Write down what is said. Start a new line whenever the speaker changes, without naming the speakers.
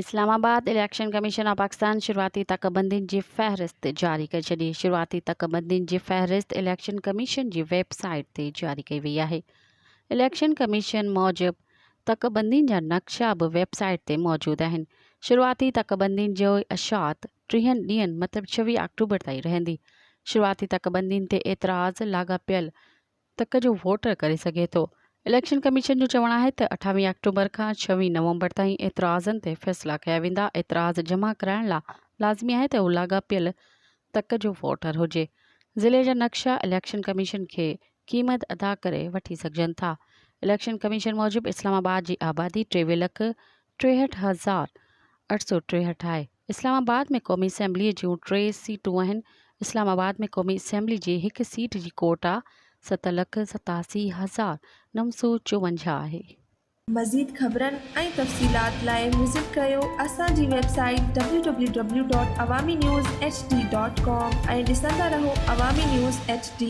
Islamabad election commission of Pakistan शुरुआती तकबंदियुनि जी फ़हरिस्त जारी करे छॾी। शुरुआती तकबंदियुनि जी फ़हरिस्त इलेक्शन कमीशन जी वेबसाइट ते जारी कई वई आहे। इलेक्शन कमीशन मूजिबि तकबंदियुनि जा नक्शा बि वेबसाइट ते मौजूदु आहिनि। शुरुआती तकबंदियुनि जो अशात 30 ॾींहंनि मतिलबु 26 अक्टूबर ताईं रहंदी। शुरुआती तकबंदियुनि ते एतिराज़ लाॻापियल तक जो वोटर करे सघे थो। इलेक्शन कमीशन जो चवणु आहे त 28 अक्टूबर खां 26 नवंबर ताईं एतिराज़नि ते फ़ैसिला कया वेंदा। एतिराज़ जमा कराइण लाइ लाज़मी आहे त उहो लाॻापियल तक जो वोटर हुजे। ज़िले जा नक्शा इलेक्शन कमीशन खे क़ीमत अदा करे वठी सघजनि था। इलेक्शन कमीशन मूजिबि इस्लामाबाद जी आबादी 23,63,863 आहे। इस्लामाबाद में क़ौमी असैम्बलीअ जूं 3 सीटूं आहिनि। इस्लामाबाद में क़ौमी असैम्बली जी 1 सीट जी कोट आहे 7,87,954 आहे।
मज़ीद ख़बरनि ऐं तफ़सीलात लाइ विज़िट कयो असांजी वेबसाइट www.awamiNewsHD.com ऐं ॾिसंदा रहो अवामी न्यूज़ HD।